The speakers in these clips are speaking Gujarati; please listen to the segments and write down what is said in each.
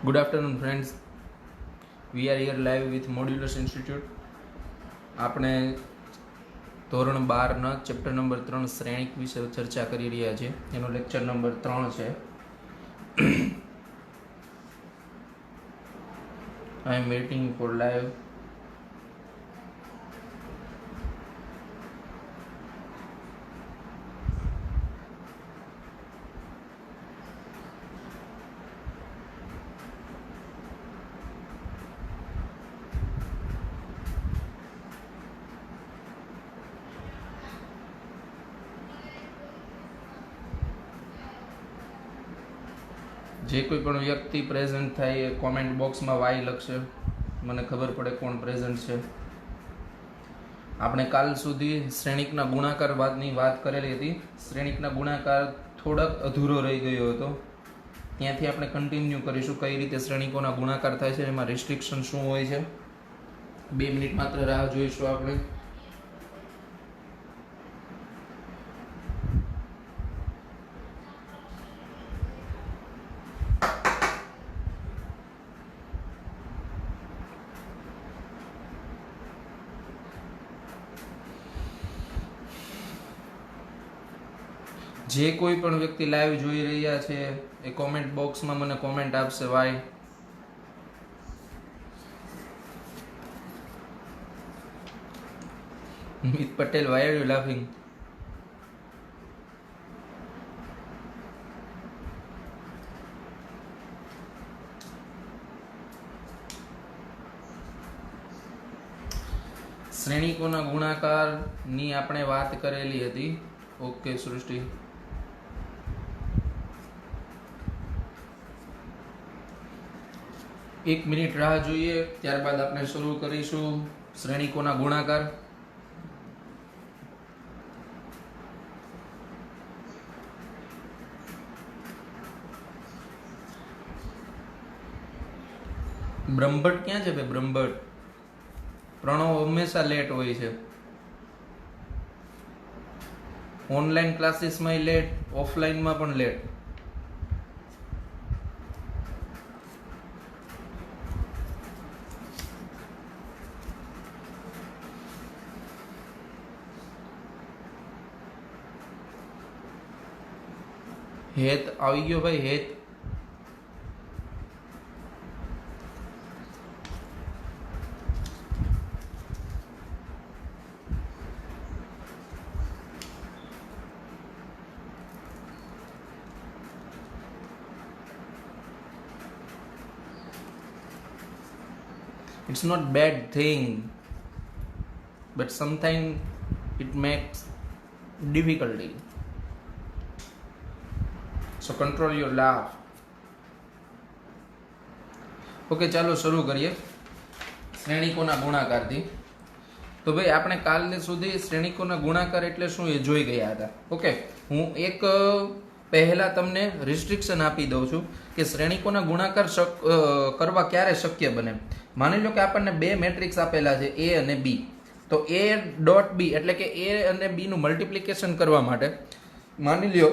Good afternoon, friends. We are here live with Modulus Institute. આપણે ધોરણ 12 ના ચેપ્ટર નંબર 3 શ્રેણિક વિશે ચર્ચા કરી રહ્યા છીએ. એનો લેક્ચર નંબર 3 છે. I am waiting for live. જે કોઈ પણ વ્યક્તિ પ્રેઝન્ટ થાય એ કોમેન્ટ બોક્સમાં વાય લખશે, મને ખબર પડે કોણ પ્રેઝન્ટ છે. આપણે કાલ સુધી શ્રેણિકના ગુણાકાર વાતની વાત કરેલી હતી. શ્રેણિકના ગુણાકાર થોડાક અધૂરો રહી ગયો હતો, ત્યાંથી આપણે કન્ટિન્યુ કરીશું. કઈ રીતે શ્રેણિકોના ગુણાકાર થાય છે, એમાં રિસ્ટ્રિક્શન શું હોય છે. 2 મિનિટ માત્ર રાહ જોઈશું આપણે. જે કોઈ પણ વ્યક્તિ લાઈવ જોઈ રહ્યા છે એ કોમેન્ટ બોક્સમાં મને કોમેન્ટ આપશે why. Mit Patel, why are you laughing? શ્રેણિકોના ગુણાકારની આપણે વાત કરેલી હતી. ઓકે સૃષ્ટિ, એક મિનિટ રાહ જોઈએ, ત્યારબાદ આપણે શરૂ કરીશું શ્રેણિકોના ગુણાકાર. બ્રહ્મભટ્ટ ક્યાં છે ભાઈ? બ્રહ્મભટ્ટ, પ્રણવ હંમેશા લેટ હોય છે. ઓનલાઈન ક્લાસીસમાં લેટ, ઓફલાઈનમાં પણ લેટ. હેત આવી ગયો ભાઈ, હેત. It's not bad thing, but sometimes it makes difficulty. So control your laugh. Okay, ચાલો શરૂ કરીએ શ્રેણિકોના ગુણાકારથી. તો ભાઈ આપણે કાલ સુધી શ્રેણિકોના ગુણાકાર એટલે શું એ જોઈ ગયા હતા. ઓકે, હું એક પહેલા તમને રિસ્ટ્રિક્શન આપી દઉં છું કે શ્રેણિકોના ગુણાકાર કરવા ક્યારે શક્ય બને. માની લો કે આપણને 2 મેટ્રિક્સ આપેલા છે, A અને B. તો A ડોટ B એટલે કે A અને B નું મલ્ટિપ્લિકેશન કરવા માટે માની લ્યો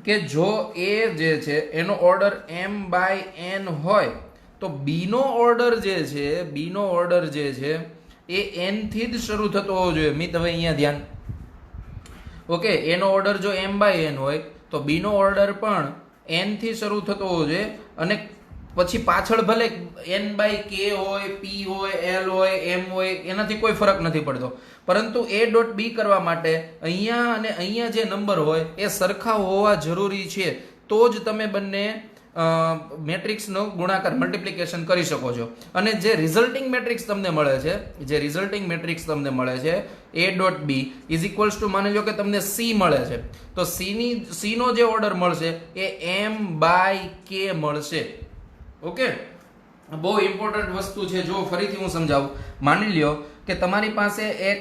કે જો A જે છે એનો ઓર્ડર m/n હોય તો B નો ઓર્ડર જે છે એ n થી જ શરૂ થતો હોવો જોઈએ. મિત હવે અહીંયા ધ્યાન. ઓકે, A નો ઓર્ડર જો m/n હોય તો B નો ઓર્ડર પણ n થી શરૂ થતો હોવો જોઈએ. અને પછી પાછળ ભલે n/k હોય, p હોય, l હોય, m હોય, એનાથી કોઈ ફરક નથી પડતો. પરંતુ A ડોટ B કરવા માટે અહીંયા અને અહીંયા જે નંબર હોય એ સરખા હોવા જરૂરી છે, તો જ તમે બંને મેટ્રિક્સનો ગુણાકાર મલ્ટિપ્લિકેશન કરી શકો છો. અને જે રિઝલ્ટિંગ મેટ્રિક્સ તમને મળે છે A dot B is equals two માની લો કે તમને C મળે છે, તો C નો જે ઓર્ડર મળશે એ m/k મળશે. ઓકે, બહુ ઇમ્પોર્ટન્ટ વસ્તુ છે. જો ફરીથી હું સમજાવું. માની લ્યો કે તમારી પાસે એક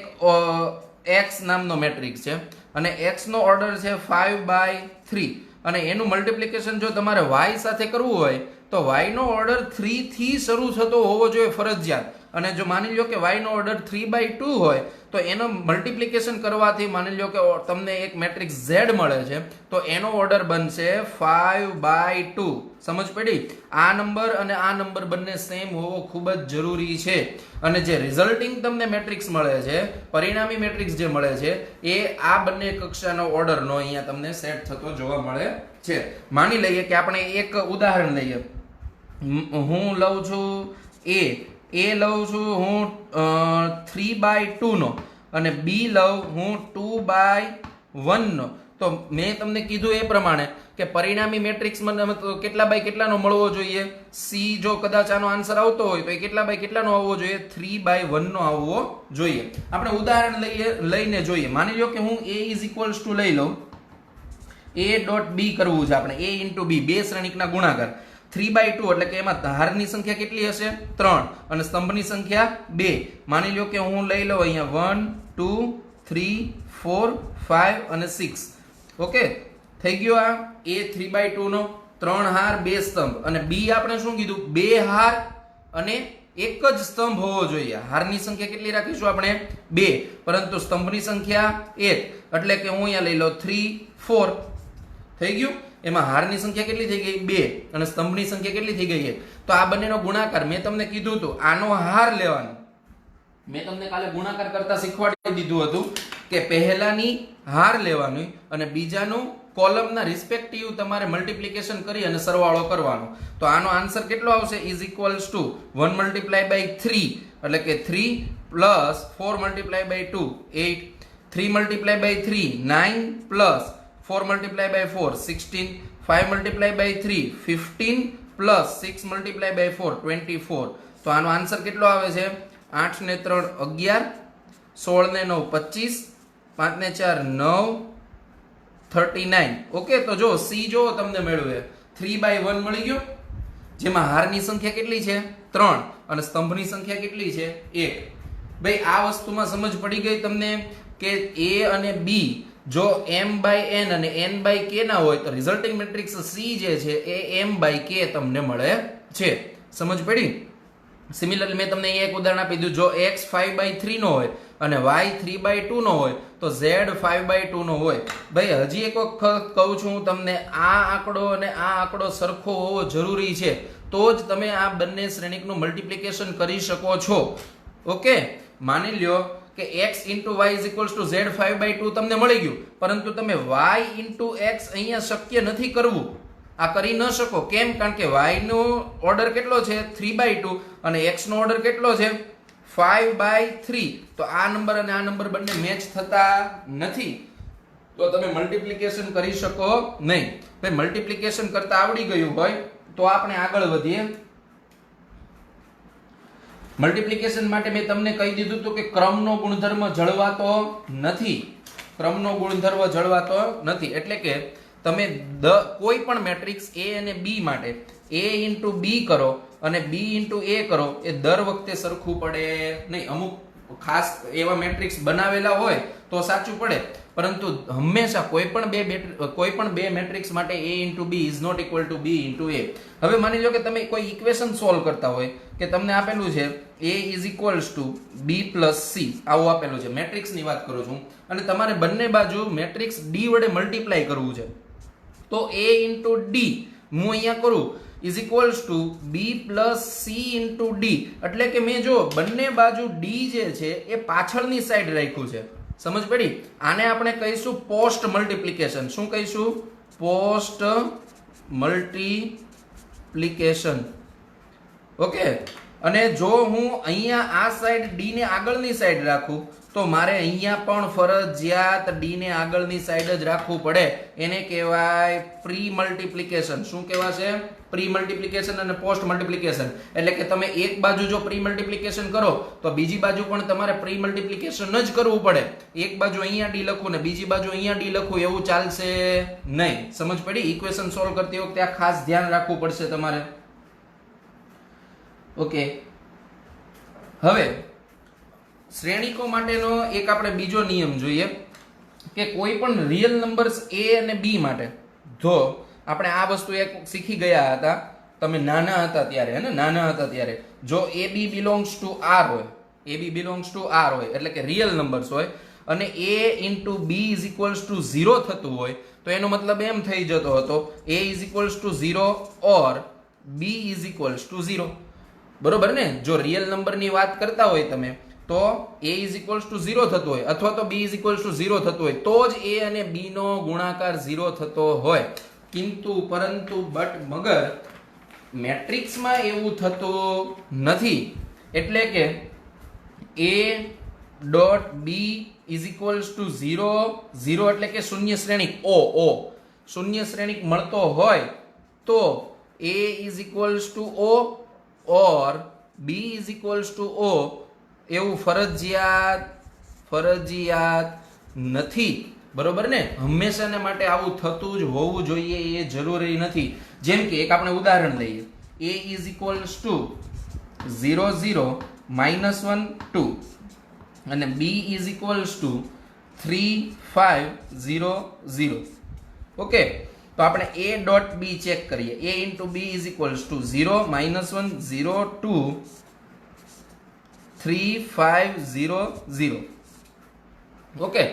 x નામનો મેટ્રિક્સ છે અને x નો ઓર્ડર છે 5/3 અને એનું મલ્ટિપ્લિકેશન જો તમારે y સાથે કરવું હોય તો y નો ઓર્ડર 3 થી શરૂ થતો હોવો જોઈએ ફરજિયાત. અને જો માની લો કે y નો ઓર્ડર 3/2 હોય તો એનો મલ્ટિપ્લિકેશન કરવાથી માની લો કે તમને એક મેટ્રિક્સ Z મળે છે, તો એનો ઓર્ડર બનશે 5/2. સમજ પડી? આ નંબર અને આ નંબર બંને સેમ હોવો ખૂબ જ જરૂરી છે. અને જે રિઝલ્ટિંગ તમને મેટ્રિક્સ મળે છે, પરિણામી મેટ્રિક્સ જે મળે છે, એ આ બંને કક્ષાનો ઓર્ડરનો અહીંયા તમને સેટ થતો જોવા મળે છે. માની લઈએ કે આપણે એક ઉદાહરણ લઈએ. હું લઉં છું એ લઉં છું હું 3/2 નો અને બી લઉં હું 2/1 નો. તો મેં તમને કીધું એ પ્રમાણે કે પરિણામી મેટ્રિક્સ મને કેટલા બાય કેટલાનો મળવો જોઈએ? સી જો કદાચ આનો આન્સર આવતો હોય તો એ કેટલા બાય કેટલાનો આવવો જોઈએ? 3/1 નો આવવો જોઈએ. આપણે ઉદાહરણ લઈને જોઈએ. માની લો કે હું a ઇઝ ઇક્વલ્સ ટુ લઈ લઉં, a ડોટ b કરવું છે આપણે, a ઇન્ટુ b, બે શ્રેણિકના ગુણાકાર. 3/2 એટલે કે એમાં ધારની સંખ્યા કેટલી હશે? 3 અને સ્તંભની સંખ્યા 2. માની લો કે હું લઈ લઉં અહીંયા 1 2 3 4 5 અને 6. ઓકે, થઈ ગયો આ a 3/2 નો 3 હાર 2 સ્તંભ. અને b આપણે શું કીધું? 2 હાર અને એક જ સ્તંભ હોવો જોઈએ. હારની સંખ્યા કેટલી રાખીશું આપણે? 2, પરંતુ સ્તંભની સંખ્યા 1. એટલે કે હું અહીંયા લઈ લઉં 3 4. થઈ ગયું? એમાં હારની સંખ્યા કેટલી થઈ ગઈ? 2 અને સ્તંભની સંખ્યા કેટલી થઈ ગઈ? 1. તો આ બંનેનો ગુણાકાર મેં તમને કીધું હતું, આનો હાર લેવાનો. મેં તમને કાલે ગુણાકાર કરતા શીખવાડી દીધું હતું કે પહેલાની હાર લેવાની અને બીજાનું કોલમના રિસ્પેક્ટિવ તમારે મલ્ટિપ્લિકેશન કરી અને સરવાળો કરવાનો. તો આનો આન્સર કેટલો આવશે? Is equals to 1 multiply by 3 એટલે કે 3 plus 4 multiply by 2 8, 3 multiply by 3 9 plus 4 multiply by 4 16, 5 multiply by 3 15 plus 6 multiply by 4 24. તો આનો આન્સર કેટલો આવે છે? 8 ને 3 11, 16 ને 9 25, 5 ને 4 9 39. ઓકે, તો જો સી જો તમને મેળવે 3/1 મળી ગયો, જેમાં હારની સંખ્યા કેટલી છે? 3 અને સ્તંભની સંખ્યા કેટલી છે? 1. ભાઈ આ વસ્તુમાં સમજ પડી ગઈ તમને કે a અને b જો m/n અને n/k ના હોય તો રિઝલ્ટિંગ મેટ્રિક્સ C જે છે એ m/k તમને મળે છે. સમજ પડી? સિમિલરલી મેં તમને એક ઉદાહરણ આપી દીધું. જો x 5/3 નો હોય અને y 3/2 નો હોય તો z 5/2 નો હોય. ભાઈ હજી એક વખત કહું છું હું તમને, આ આંકડો અને આ આંકડો સરખો હોવો જરૂરી છે, તો જ તમે આ બંને શ્રેણિકનું મલ્ટિપ્લિકેશન કરી શકો છો. ઓકે, માની લ્યો કે x into y is equals to z 5/2 તમને મળી ગયું, પરંતુ તમે y into x અહીંયા શક્ય નથી કરવું. આ કરી ન શકો. કેમ? કારણ કે y નો ઓર્ડર કેટલો છે? 3/2 અને x નો ઓર્ડર કેટલો છે? 5/3. તો આ નંબર અને આ નંબર બંને મેચ થતા નથી, તો તમે મલ્ટિપ્લિકેશન કરી શકો નહીં. ભાઈ મલ્ટિપ્લિકેશન કરતા આવડી ગયું હોય તો આપણે આગળ વધીએ. મલ્ટિપ્લિકેશન માટે મેં તમને કહી દીધું હતું કે ક્રમનો ગુણધર્મ જળવાતો નથી. ક્રમનો ગુણધર્મ જળવાતો નથી એટલે કે તમે કોઈ પણ મેટ્રિક્સ a અને b માટે a into b કરો અને b into a કરો, એ દર વખતે સરખું પડે નહીં. અમુક ખાસ એવા મેટ્રિક્સ બનાવેલા હોય તો સાચું પડે, પરંતુ હંમેશા કોઈ પણ બે મેટ્રિક્સ માટે a into b is not equal to b into a. હવે માની લો કે તમે કોઈ ઇક્વેશન સોલ્વ કરતા હોય કે તમને આપેલું છે a is equals to b plus c, આવું આપેલું છે. મેટ્રિક્સની વાત કરું છું અને તમારે બંને બાજુ મેટ્રિક્સ d વડે મલ્ટીપ્લાય કરવું છે. તો a into d હું અહીંયા કરું is equals to b plus c into d. એટલે કે મેં જો બંને બાજુ d જે છે એ પાછળની સાઈડ રાખ્યું છે. સમજ પડી? આને આપણે કહીશું પોસ્ટ મલ્ટિપ્લિકેશન. શું કહીશું? Post multiplication. ઓકે, અને જો હું અહીંયા આ સાઈડ d ને આગળની સાઈડ રાખું તો મારે અહીંયા પણ ફરજિયાત d ને આગળની સાઈડ જ રાખવું પડે. એને કહેવાય પ્રી મલ્ટિપ્લિકેશન. શું કહેવાશે? પ્રી મલ્ટિપ્લિકેશન અને પોસ્ટ મલ્ટિપ્લિકેશન. એટલે કે તમે એક બાજુ જો પ્રી મલ્ટિપ્લિકેશન કરો તો બીજી બાજુ પણ તમારે પ્રી મલ્ટિપ્લિકેશન જ કરવું પડે. એક બાજુ અહીંયા d લખું ને બીજી બાજુ અહીંયા d લખું એવું ચાલશે નહીં. સમજ પડી? ઇક્વેશન સોલ્વ કરતી વખતે આ ખાસ ધ્યાન રાખવું પડશે તમારે. ઓકે, હવે શ્રેણિકો માટેનો એક આપણે બીજો નિયમ જોઈએ કે કોઈ પણ રિયલ નંબર્સ a અને b માટે, જો આપણે આ વસ્તુ એક શીખી ગયા હતા તમે નાના હતા ત્યારે, નાના હતા ત્યારે, જો a b belongs to r હોય a b belongs to R હોય એટલે કે રિયલ નંબર્સ હોય અને a into b is equals to 0 થતું હોય તો એનો મતલબ એમ થઈ જતો હતો a is equals to 0 or b is equals to 0. બરોબર ને? જો રિયલ નંબરની વાત કરતા હોય તમે તો a ઇઝ ઇક્વલ્સ ટુ 0 થતું હોય અથવા તો b ઇઝ ઇક્વલ્સ ટુ 0 થતું હોય તો જ a અને b નો ગુણાકાર 0 થતો હોય. કિંતુ પરંતુ બટ મગર મેટ્રિક્સમાં એવું થતું નથી. એટલે કે a dot b is equals to 0 0 એટલે કે શૂન્ય શ્રેણિક o શૂન્ય શ્રેણિક મળતો હોય તો a is equals two o or b is equals two o એવું ફરજિયાત નથી. બરોબર ને? હંમેશાને માટે આવું થતું જ હોવું જોઈએ એ જરૂરી નથી. જેમ કે એક આપણે ઉદાહરણ લઈએ, a ઇઝ ઇક્વલ્સ ટુ 0 0 -1 2 અને b is equals two 3 5 0 0. Okay, તો આપણે a ડોટ b ચેક કરીએ. a into b is equals to 0 -1 0 2 3 5 0 0. Okay,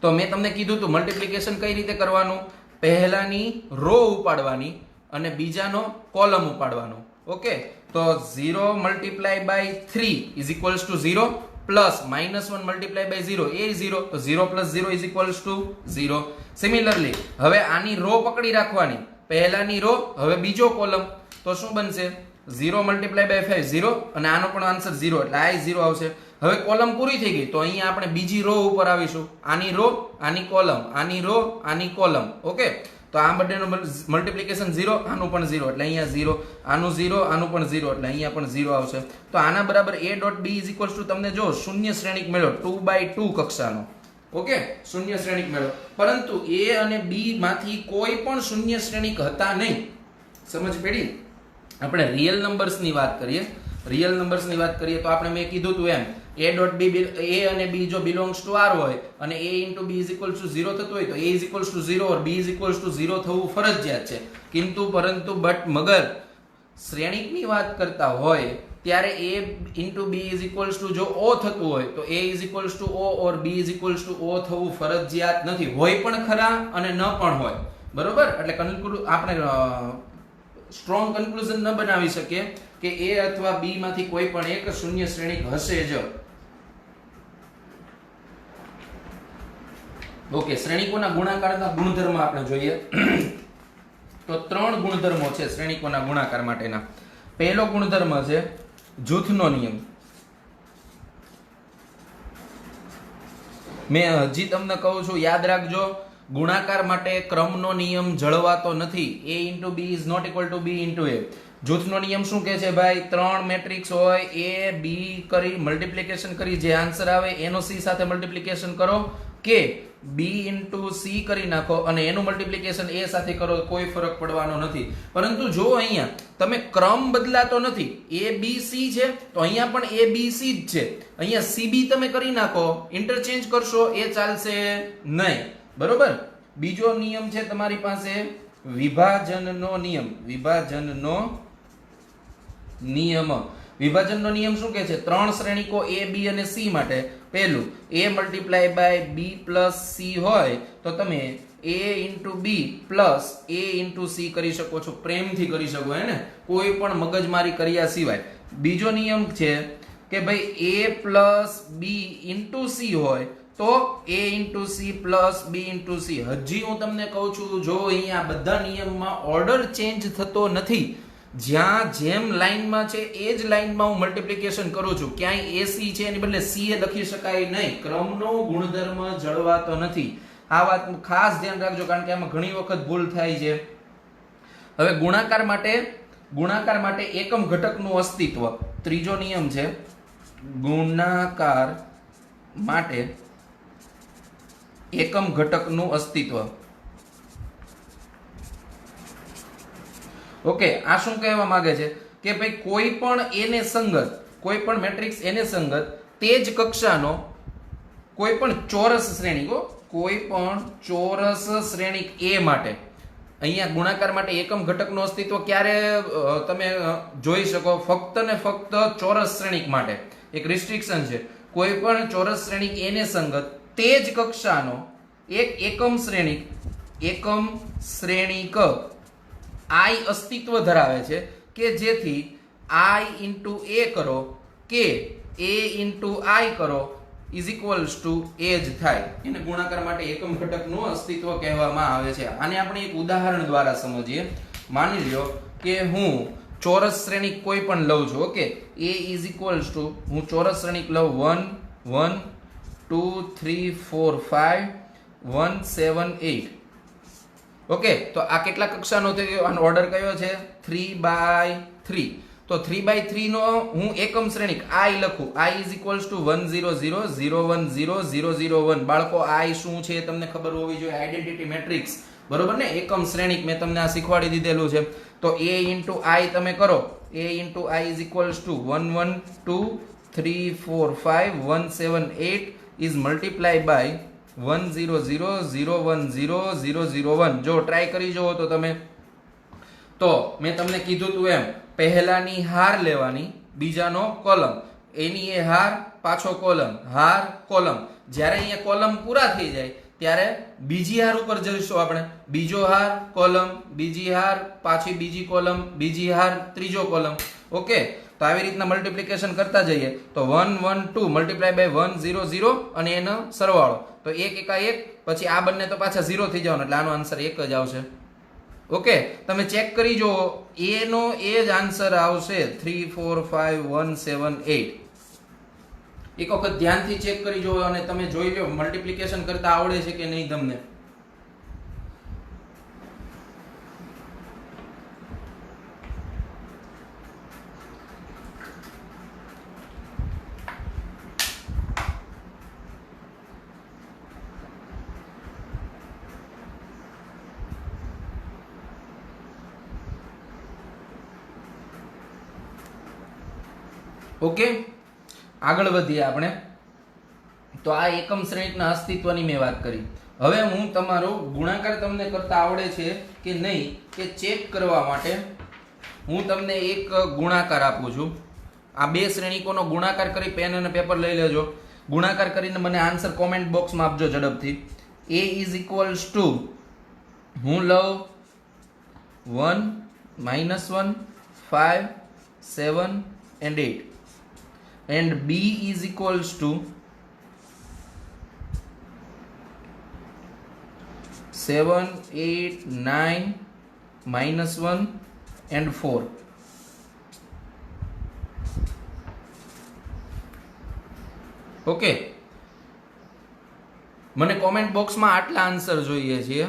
તો મેં તમને કીધું તું મલ્ટીપ્લિકેશન કઈ રીતે કરવાનું. પહેલાની રો ઉપાડવાની અને બીજાનો કોલમ ઉપાડવાનો. ઓકે, તો 0 multiply by 3 is equals to 0 plus -1 multiply by 0 એ 0 તો 0 plus 0 is equals to 0. Similarly હવે આની રો પકડી રાખવાની, પહેલાની રો હવે બીજો કોલમ, તો શું બનશે 0 મલ્ટીપ્લાય બાય 5 0 અને આનો પણ આન્સર 0 એટલે આ 0 આવશે. હવે કોલમ પૂરી થઈ ગઈ તો અહીંયા આપણે બીજી રો ઉપર આવીશું. આની રો આની કોલમ, આની રો આની કોલમ. ઓકે, તો આ બંનેનું મલ્ટીપ્લિકેશન 0, આનું પણ 0 એટલે અહીંયા 0, આનું 0, આનું પણ 0 એટલે અહીંયા પણ 0 આવશે. તો આના બરાબર a dot b is equals two તમને જો શૂન્ય શ્રેણિક મળ્યો 2/2 કક્ષાનો. ઓકે, શૂન્ય શ્રેણિક મળ્યો, પરંતુ a અને b માંથી કોઈ પણ શૂન્ય શ્રેણિક હતા નહીં. સમજ પડી? આપણે રિયલ નંબર્સની વાત કરીએ, રિયલ નંબર્સની વાત કરીએ તો આપણે મેં કીધું તું એમ a ડોટ b a અને b જો બિલોંગ્સ ટુ r હોય અને a into b is equals to 0 થતું હોય તો a is equals to 0 or b is equals to 0 થવું ફરજિયાત છે. કિંતુ પરંતુ બટ મગર શ્રેણિકની વાત કરતા હોય ત્યારે a into b is equals two જો o થતું હોય તો a is equals two o or b is equals two o થવું ફરજિયાત નથી. હોય પણ ખરા અને ન પણ હોય. બરોબર? એટલે આપણે સ્ટ્રોંગ કન્ક્લુઝન ન બનાવી શકીએ કે a અથવા b માંથી કોઈ પણ એક શૂન્ય શ્રેણિક હશે જ. ઓકે, શ્રેણિકોના ગુણાકારના ગુણધર્મ આપણે જોઈએ તો 3 ગુણધર્મો છે શ્રેણિકોના ગુણાકાર માટેના. પહેલો ગુણધર્મ છે જૂથનો નિયમ. મેં હજી તમને કહું છું, યાદ રાખજો, ગુણાકાર માટે ક્રમનો નિયમ જળવાતો નથી. a into b is not equal to b into a. જૂથનો નિયમ શું કહે છે ભાઈ? 3 મેટ્રિક્સ હોય, a b કરી મલ્ટીપ્લિકેશન કરી જે આન્સર આવે એનો c સાથે મલ્ટીપ્લિકેશન કરો કે b ઇન્ટુ c કરી નાખો અને એનું મલ્ટીપ્લિકેશન a સાથે કરો, કોઈ ફરક પડવાનો નથી. પરંતુ જો અહીંયા તમે ક્રમ બદલાતો નથી, a b c છે તો અહીંયા પણ a b c જ છે, અહીંયા c b તમે કરી નાખો, ઇન્ટરચેન્જ કરશો એ ચાલશે નહીં. બરોબર? બીજો નિયમ છે તમારી પાસે વિભાજનનો નિયમ. વિભાજનનો નિયમ શું કહે છે? 3 શ્રેણિકો a b અને c માટે પહેલું a multiply by b plus c હોય તો તમે a into b plus a into c કરી શકો છો. પ્રેમથી કરી શકો, હે ને? કોઈ પણ મગજમારી કર્યા સિવાય. બીજો નિયમ છે કે ભાઈ a plus b into c હોય તો a into c plus b into c. હજી હું તમને કહું છું, જો અહીંયા બધા નિયમમાં ઓર્ડર ચેન્જ થતો નથી, જ્યાં જેમ લાઈનમાં છે એ જ લાઈનમાં હું મલ્ટીપ્લિકેશન કરું છું. ક્યાંય ac છે એની બદલે c એ લખી શકાય નહીં. ક્રમનો ગુણધર્મ જળવાતો નથી. આ વાત ખાસ ધ્યાન રાખજો, કારણ કે આમાં ઘણી વખત ભૂલ થાય છે. હવે ગુણાકાર માટે એકમ ઘટકનું અસ્તિત્વ. ત્રીજો નિયમ છે ગુણાકાર માટે એકમ ઘટકનું અસ્તિત્વ. ઓકે, આ શું કહેવા માંગે છે કે ભાઈ કોઈ પણ એને સંગત, કોઈ પણ મેટ્રિક્સ એને સંગત તે જ કક્ષાનો કોઈ પણ ચોરસ શ્રેણિક, કોઈ પણ ચોરસ શ્રેણિક a માટે અહીંયા ગુણાકાર માટે એકમ ઘટકનું અસ્તિત્વ ક્યારે તમે જોઈ શકો? ફક્ત ને ફક્ત ચોરસ શ્રેણિક માટે. એક રિસ્ટ્રિક્શન છે. કોઈ પણ ચોરસ શ્રેણિક એ ને સંગત તે જ કક્ષાનો એક એકમ શ્રેણિક I અસ્તિત્વ ધરાવે છે કે જેથી I into A કરો કે A into I કરો ઇઝ ઇક્વલ્સ ટુ એ જ થાય. એને ગુણાકાર માટે એકમ ઘટકનું અસ્તિત્વ કહેવામાં આવે છે. આને આપણે એક ઉદાહરણ દ્વારા સમજીએ. માની લ્યો કે હું ચોરસ શ્રેણિક કોઈ પણ લઉં છું. Okay, A is equals two હું ચોરસ શ્રેણિક લઉં 1 1 2 3 4 5 1 7 8. ઓકે, તો આ કેટલા કક્ષાનો થયો? આનો ઓર્ડર કયો છે? 3/3. તો 3/3 નો હું એકમ શ્રેણિક I લખું. I is equals to 1 0 0 0 1 0 0 0 1. બાળકો I શું છે તમને ખબર હોવી જોઈએ. આઈડેન્ટિટી મેટ્રિક્સ, બરોબર ને? એકમ શ્રેણિક મેં તમને આ શીખવાડી દીધેલું છે. તો A into I તમે કરો. A into I is equals to 1 1 2 3 4 5 1 7 8 is multiply by 1 0 0 0 1 0 0 0 1. જો ટ્રાય કરી જુઓ તો તમે. તો મેં તમને કીધું તું એમ, પહેલાની હાર લેવાની, બીજાનો કોલમ, એની એ હાર, પાછો કોલમ, હાર કોલમ. જ્યારે અહીંયા કોલમ પૂરા થઈ જાય ત્યારે બીજી હાર ઉપર જઈશું આપણે. બીજો હાર કોલમ, બીજી હાર, પાછી બીજી કોલમ, બીજી હાર, ત્રીજો કોલમ. ઓકે, તો આવી રીતના મલ્ટીપ્લિકેશન કરતા જઈએ તો 1 1 2 મલ્ટીપ્લાય બાય 1 0 0 અને એનો સરવાળો. તો 1 એકા 1, પછી આ બંને તો પાછા 0 થઈ જવાના, એટલે આનો આન્સર 1 જ આવશે. ઓકે, તમે ચેક કરી જુઓ, એ નો એ જ આન્સર આવશે 3 4 5 1 7 8. એક વખત ધ્યાનથી ચેક કરી જુઓ અને તમે જોઈ લો મલ્ટીપ્લિકેશન કરતા આવડે છે કે નહીં તમને. ઓકે, આગળ વધીએ આપણે. તો આ એકમ શ્રેણિકના અસ્તિત્વની મેં વાત કરી. હવે હું તમારો ગુણાકાર તમને કરતા આવડે છે કે નહીં કે ચેક કરવા માટે હું તમને એક ગુણાકાર આપું છું. આ બે શ્રેણિકોનો ગુણાકાર કરી પેન અને પેપર લઈ લેજો. ગુણાકાર કરીને મને આન્સર કોમેન્ટ બોક્સમાં આપજો ઝડપથી. A ઇઝ ઇક્વલ્સ ટુ હું લઉં 1 -1 5 7 and 8. And B is equals to 7 8 9 -1 and 4. Okay, મને કોમેન્ટ બોક્સમાં આટલા આન્સર જોઈએ છે.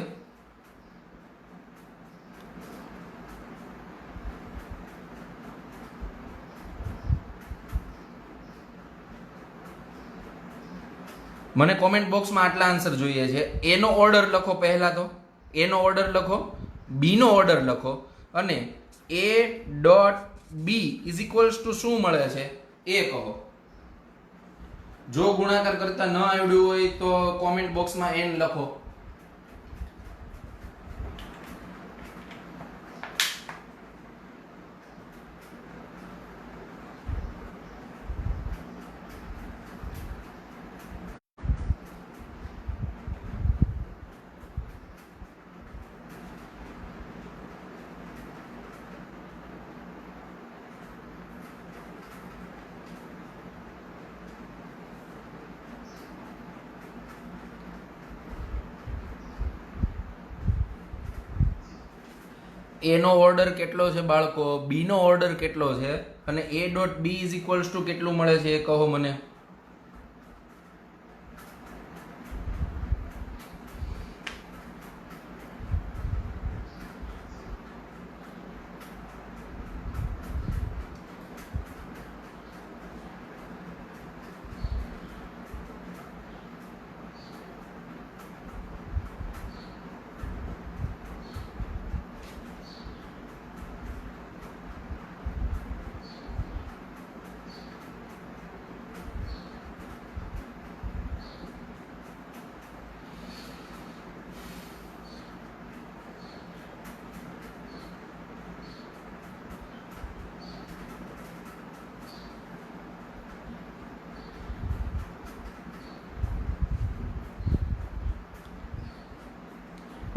મને કોમેન્ટ બોક્સમાં આટલા આન્સર જોઈએ છે. એ નો ઓર્ડર લખો. પહેલા તો એ નો ઓર્ડર લખો, બી નો ઓર્ડર લખો અને A dot B is equals to શું મળે છે એ કહો. જો ગુણાકાર કરતા ન આવડ્યું હોય તો કોમેન્ટ બોક્સમાં n લખો. A નો ઓર્ડર કેટલો છે બાળકો? B નો ઓર્ડર કેટલો છે? અને A dot B is equals two કેટલું મળે છે એ કહો મને.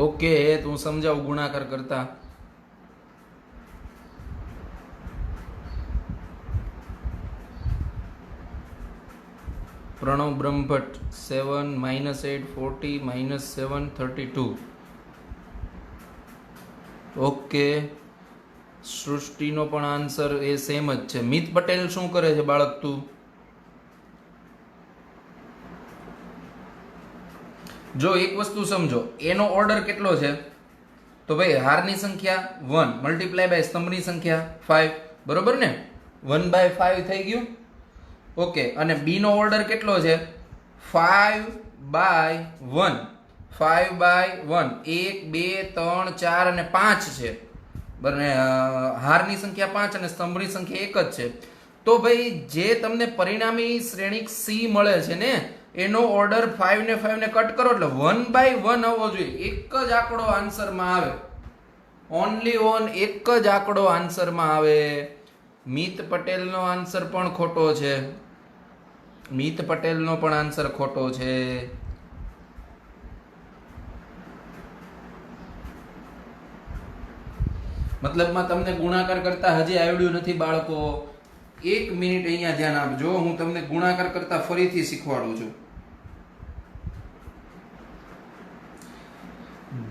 ઓકે, તું સમજાવ ગુણાકાર કરતા. પ્રણવ બ્રહ્મભટ્ટ 7 -8 40 -7 32. ઓકે, સૃષ્ટિનો પણ આન્સર એ સેમ જ છે. મિત પટેલ શું કરે છે બાળક તું? જો એક વસ્તુ સમજો, એનો ઓર્ડર કેટલો છે? તો ભાઈ હારની સંખ્યા 1 મલ્ટીપ્લાય બાય સ્તંભની સંખ્યા 5, બરોબર ને? 1/5 થઈ ગયું. ઓકે, અને બી નો ઓર્ડર કેટલો છે? 5/1. 5/1 1 2 3 4 અને 5 છે. બરાબર, હારની સંખ્યા 5 અને સ્તંભની સંખ્યા 1 જ છે. તો ભાઈ જે તમને પરિણામી શ્રેણિક સી મળે છે ને, એનો ઓર્ડર 5 ને 5 ને કટ કરો એટલે 1/1 આવવો જોઈએ. એક જ આંકડો આન્સરમાં આવે, ઓનલી ઓન એક જ આંકડો આન્સરમાં આવે. મિત પટેલનો આન્સર પણ ખોટો છે. મિત પટેલનો પણ આન્સર ખોટો છે. મતલબમાં તમને ગુણાકાર કરતા હજી આવડ્યું નથી બાળકો. 1 મિનિટ અહીંયા ધ્યાન આપજો, હું તમને ગુણાકાર કરતા ફરીથી શીખવાડું છું.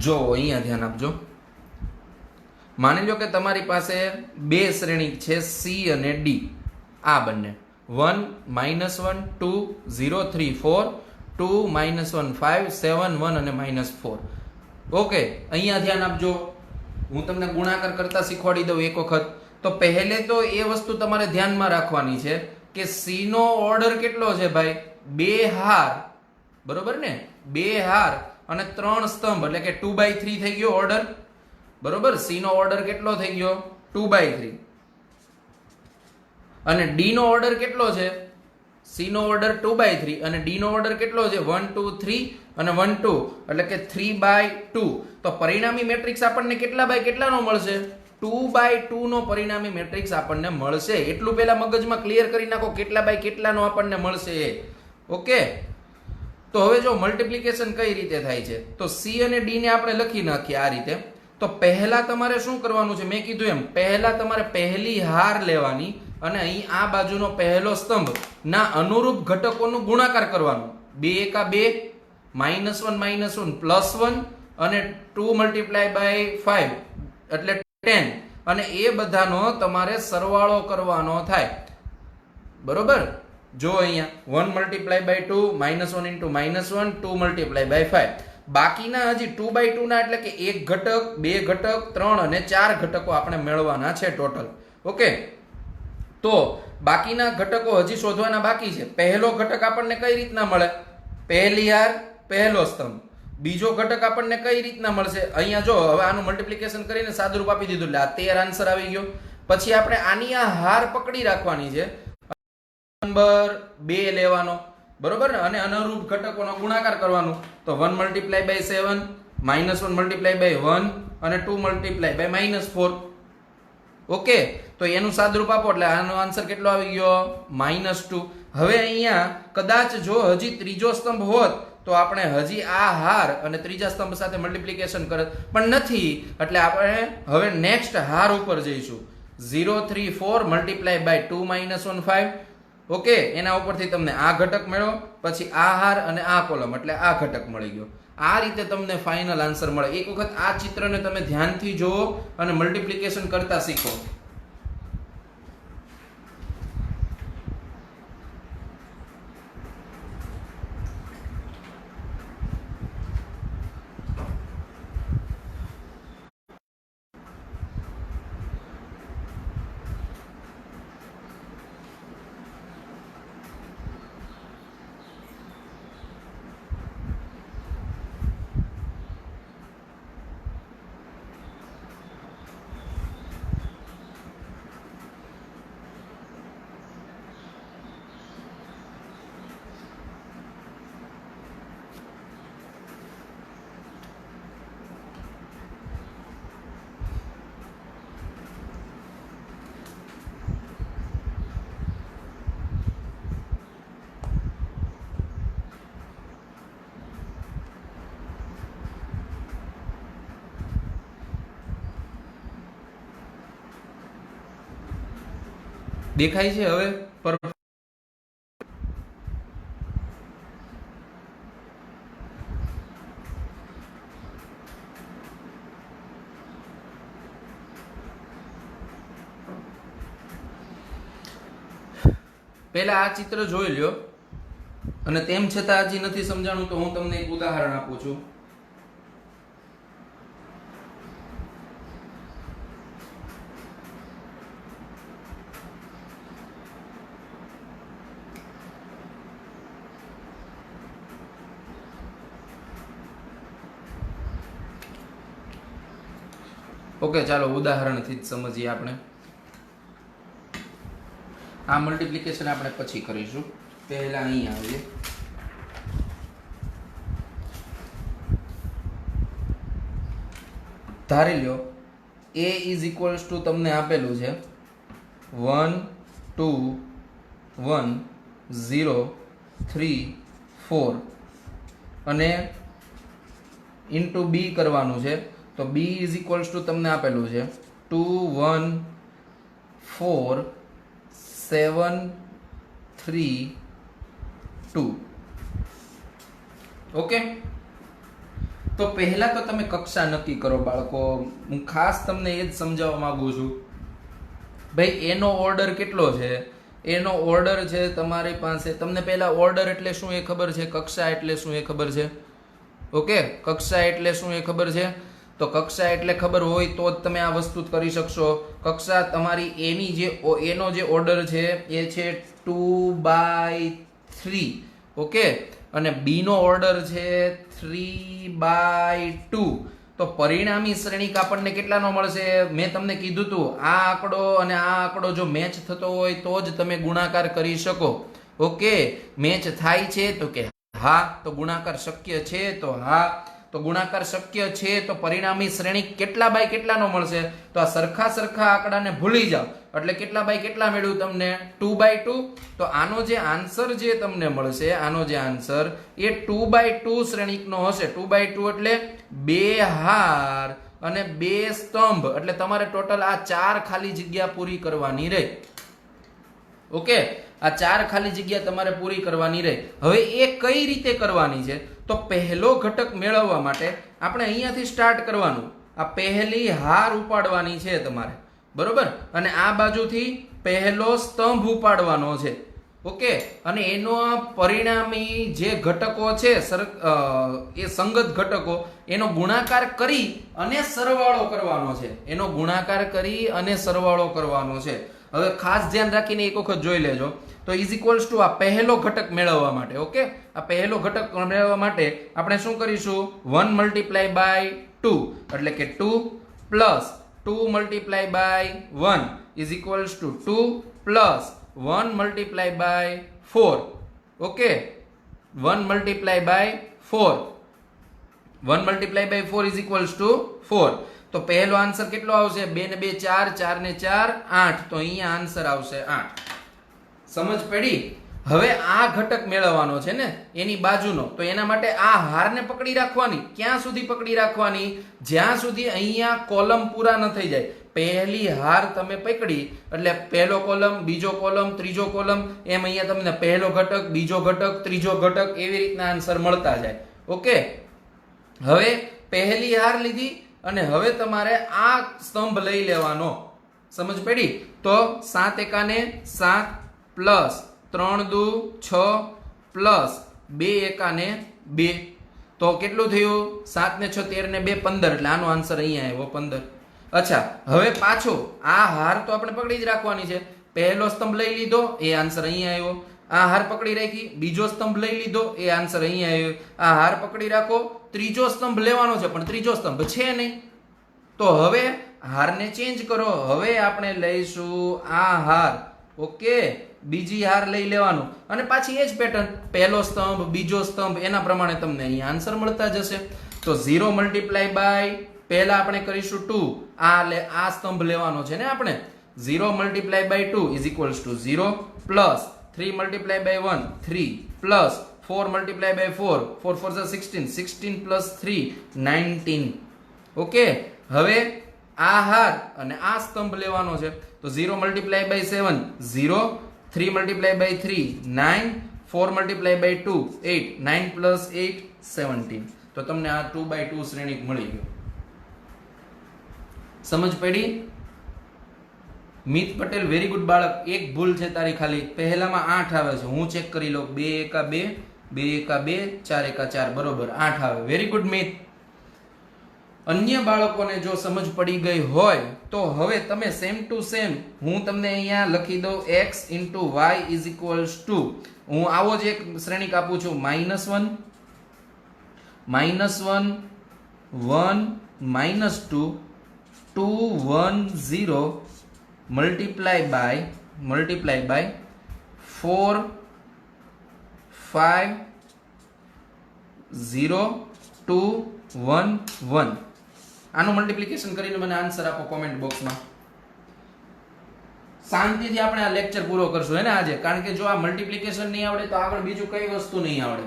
જો અહીંયા ધ્યાન આપજો. માની લો કે તમારી પાસે બે શ્રેણી છે સી અને ડી. આ બંને 1 -1 2 0 3 4 2 -1 5 7 1 અને -4. ઓકે, અહીંયા ધ્યાન આપજો. હું તમને ગુણાકાર કરતા શીખવાડી દઉં એક વખત. તો પહેલે તો એ વસ્તુ તમારે ધ્યાનમાં રાખવાની છે કે સી નો ઓર્ડર કેટલો છે ભાઈ? 2 હાર, બરોબર ને? 2 હાર અને 3 સ્તંભ, એટલે કે 2/3 થઈ ગયો ઓર્ડર. બરોબર, સી નો ઓર્ડર કેટલો થઈ ગયો? 2/3. અને ડી નો ઓર્ડર કેટલો છે? સી નો ઓર્ડર 2/3 અને ડી નો ઓર્ડર કેટલો છે? 1 2 3 અને 1 2, એટલે કે 3/2. તો પરિણામી મેટ્રિક્સ આપણને કેટલા બાય કેટલાનો મળશે? 2/2 નો પરિણામી મેટ્રિક્સ આપણને મળશે. એટલું પહેલા મગજમાં ક્લિયર કરી નાખો, કેટલા બાય કેટલાનો આપણને મળશે. ઓકે, તો હવે જો મલ્ટીપ્લિકેશન કઈ રીતે થાય છે, તો સી અને ડી ને આપણે લખી નાખીએ આ રીતે. તો પહેલા તમારે શું કરવાનું છે? મેં કીધું એમ, પહેલા તમારે પહેલી હાર લેવાની અને અહીં આ બાજુનો પહેલો સ્તંભ ના અનુરૂપ ઘટકોનું ગુણાકાર કરવાનું. 2 એકા 2, -1 -1 +1 અને 2 × 5 એટલે 10. અને એ બધાનો તમારે સરવાળો કરવાનો થાય. બરોબર, જો અહીંયા 1 × 2 -1 × -1 2 × 5. બાકીના હજી 2/2 ના, એટલે કે એક ઘટક, બે ઘટક, 3 અને 4 ઘટકો આપણે મેળવવાના છે ટોટલ. ઓકે, તો બાકીના ઘટકો હજી શોધવાના બાકી છે. પહેલો ઘટક આપણને કઈ રીતના મળે? પહેલી હાર, પહેલો સ્તંભ. બીજો ઘટક આપણને કઈ રીતના મળશે? અહીંયા જો હવે આનું મલ્ટીપ્લિકેશન કરીને સાદુરૂપ આપી દીધું એટલે આ 13 આન્સર આવી ગયો. પછી આપણે આની આ હાર પકડી રાખવાની છે, નંબર 2 લેવાનો, બરોબર ને? અને અનુરૂપ ઘટકોનો ગુણાકાર કરવાનો. તો 1 × 7 -1 × 1 અને 2 × -4. ઓકે, તો એનું સાદુરૂપ આપો એટલે આનો આન્સર કેટલો આવી ગયો? -2. હવે અહીંયા કદાચ જો હજી ત્રીજો સ્તંભ હોત તો આપણે હજી આ હાર અને ત્રીજા સ્તંભ સાથે મલ્ટીપ્લિકેશન કરત, પણ નથી. એટલે આપણે હવે નેક્સ્ટ હાર ઉપર જઈશું. 0 3 4 × 2 -1 5. ઓકે, એના ઉપરથી તમને આ ઘટક મેળવો, પછી આ હાર અને આ કોલમ, એટલે આ ઘટક મળી ગયો. આ રીતે તમને ફાઇનલ આન્સર મળે. એક વખત આ ચિત્રને તમે ધ્યાનથી જુઓ અને મલ્ટીપ્લિકેશન કરતા શીખો. દેખાય છે હવે પરફેક્ટ? પહેલા આ ચિત્ર જોઈ લ્યો, અને તેમ છતાં હજી નથી સમજાણું તો હું તમને એક ઉદાહરણ આપું છું. ઓકે, ચાલો ઉદાહરણથી જ સમજીએ આપણે. આ મલ્ટીપ્લિકેશન આપણે પછી કરીશું, પહેલા અહીં આવીએ. ધારી લ્યો a ઇઝ ઇક્વલ્સ ટુ તમને આપેલું છે 1 2 1 0 3 4 અને ઇન્ટુ b કરવાનું છે. તો b ઇઝ ઇક્વલ્સ ટુ તમને આપેલું છે 2 1 4 7 3 2. ઓકે, તો પહેલા તો તમે કક્ષા નક્કી કરો બાળકો. હું ખાસ તમને એ જ સમજાવવા માંગુ છું ભાઈ, એનો ઓર્ડર કેટલો છે. એનો ઓર્ડર છે તમારી પાસે. તમને પહેલા ઓર્ડર એટલે શું એ ખબર છે, કક્ષા એટલે શું એ ખબર છે. ઓકે, કક્ષા એટલે શું એ ખબર છે. તો કક્ષા એટલે ખબર હોય તો જ તમે આ વસ્તુ કરી શકશો. કક્ષા તમારી એની જે એનો જે ઓર્ડર છે એ છે 2/3. ઓકે, અને બી નો ઓર્ડર છે 3/2. તો પરિણામી શ્રેણિક આપણને કેટલાનો મળશે? મેં તમને કીધું હતું આ આંકડો અને આ આંકડો જો મેચ થતો હોય તો જ તમે ગુણાકાર કરી શકો. ઓકે, મેચ થાય છે તો કે હા, તો ગુણાકાર શક્ય છે તો હા. તો ગુણાકાર શક્ય છે તો પરિણામી શ્રેણિક કેટલા બાય કેટલાનો મળશે? તો આ સરખા આંકડાને ભૂલી જાઓ એટલે કેટલા બાય કેટલા મેળવ્યું તમને? 2/2. તો આનો જે આન્સર જે તમને મળશે, આનો જે આન્સર એ 2/2 શ્રેણિકનો હશે. 2/2 એટલે 2 હાર અને 2 સ્તંભ, એટલે તમારે ટોટલ આ 4 ખાલી જગ્યા પૂરી કરવાની રહે. ઓકે, આ 4 ખાલી જગ્યા તમારે પૂરી કરવાની રહે. હવે એ કઈ રીતે કરવાની છે? તો પહેલો ઘટક મેળવવા માટે આપણે અહીંયાથી સ્ટાર્ટ કરવાનું. આ પહેલી હાર ઉપાડવાની છે તમારે, બરોબર, અને આ બાજુથી પહેલો સ્તંભ ઉપાડવાનો છે. ઓકે, અને એનો પરિણામી જે ઘટકો છે એ સંગત ઘટકો, એનો ગુણાકાર કરી અને સરવાળો કરવાનો છે. એનો ગુણાકાર કરી અને સરવાળો કરવાનો છે. હવે ખાસ ધ્યાન રાખીને એક વખત જોઈ લેજો. તો ઇઝ ઇક્વલ્સ ટુ આ પહેલો ઘટક મેળવવા માટે, ઓકે, આ પહેલો ઘટક મેળવવા માટે આપણે શું કરીશું? 1 મલ્ટીપ્લાય બાય 2 એટલે કે 2 plus 2 multiply by 1 is equals to 2 plus 1 multiply by 4. Okay, 1 multiply by 4, 1 multiply by 4 is equals to 4. તો પહેલો આન્સર કેટલો આવશે? 2 ને 2 4, 4 ને 4 8. તો અહીંયા આન્સર આવશે 8. સમજ પડી? હવે આ ઘટક મેળવવાનો છે ને એની બાજુનો, તો એના માટે આ હારને પકડી રાખવાની. ક્યાં સુધી પકડી રાખવાની? જ્યાં સુધી અહીંયા કોલમ પૂરા ન થઈ જાય. પહેલી હાર તમે પકડી એટલે પહેલો કોલમ, બીજો કોલમ, ત્રીજો કોલમ, એમ અહીંયા તમને પહેલો ઘટક, બીજો ઘટક, ત્રીજો ઘટક, એવી રીતના આન્સર મળતા જાય. ઓકે, હવે પહેલી હાર લીધી અને હવે તમારે આ સ્તંભ લઈ લેવાનો. સમજ પડી? તો 7 એકાને 7 પ્લસ 3 દુ 6 પ્લસ 2 એકાને 2. તો કેટલું થયું? 7 ને 6 13 ને 2 15. એટલે આનો આન્સર અહીંયા આવ્યો 15. અચ્છા, હવે પાછો આ હાર તો આપણે પકડી જ રાખવાની છે. પહેલો સ્તંભ લઈ લીધો, એ આન્સર અહીંયા આવ્યો. આ હાર પકડી રાખી, બીજો સ્તંભ લઈ લીધો, એ આન્સર અહીંયા આવ્યો. આ હાર પકડી રાખો, ત્રીજો સ્તંભ લેવાનો છે પણ ત્રીજો સ્તંભ છે નહીં. તો હવે હારને ચેન્જ કરો. હવે આપણે લઈશું આ હાર. ઓકે, બીજી હાર લઈ લેવાનું અને પાછી એ જ પેટર્ન, પહેલો સ્તંભ, બીજો સ્તંભ, એના પ્રમાણે તમને અહીંયા આન્સર મળતા જશે. તો 0 મલ્ટીપ્લાય બાય, પહેલા આપણે કરીશું 2. આ સ્તંભ લેવાનો છે ને આપણે. 0 multiply by 2 is equals to 0 plus 3 multiply by 1 3 plus 4 multiply by 4 4 4 16 16 plus 3 19. Okay, હવે આ હાર અને આ સ્તંભ લેવાનો છે. તો 0 multiply by 7 0, 3 multiply by 3 9, 4 multiply by 2 8, 9 plus 8 17. તો તમને આ 2x2 શ્રેણિક મળી ગયો. સમજ પડી? મિત પટેલ વેરી ગુડ બાળક. એક ભૂલ છે તારી ખાલી. પહેલામાં 8 આવે છે, હું ચેક કરી લઉં. 2 એકા 2, 2 એકા 2, 4 એકા 4, બરોબર 8 આવે. વેરી ગુડ મિત. અન્ય બાળકોને જો સમજ પડી ગઈ હોય તો હવે તમે સેમ ટુ સેમ હું તમને અહીંયા લખી દઉં x into y is equals to, હું આવો જ એક શ્રેણિક આપું છું, -1 1 -2 2 1 0 multiply by 4 5 0 2 1 1. આનું મલ્ટીપ્લિકેશન કરીને મને આન્સર આપો કોમેન્ટ બોક્સમાં. શાંતિથી આપણે આ લેક્ચર પૂરો કરશું હે ને આજે, કારણ કે જો આ મલ્ટીપ્લિકેશન નહીં આવડે તો આગળ બીજું કઈ વસ્તુ નહીં આવડે.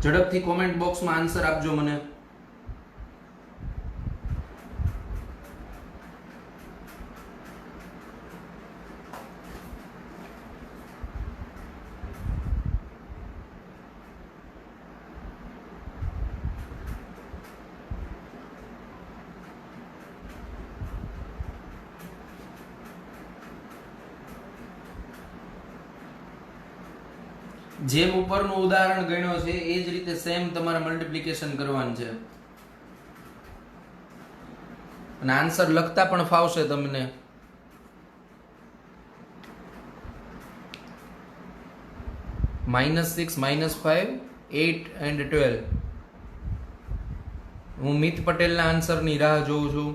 ઝડપથી કોમેન્ટ બોક્સમાં આન્સર આપજો મને. જેમ ઉપરનું ઉદાહરણ ગણ્યો છે એ જ રીતે સેમ તમારે મલ્ટીપ્લિકેશન કરવાનું છે અને આન્સર લખતા પણ ફાવશે તમને. -6 -5 8 and 12. હું મિત પટેલના આન્સરની રાહ જોઉં છું.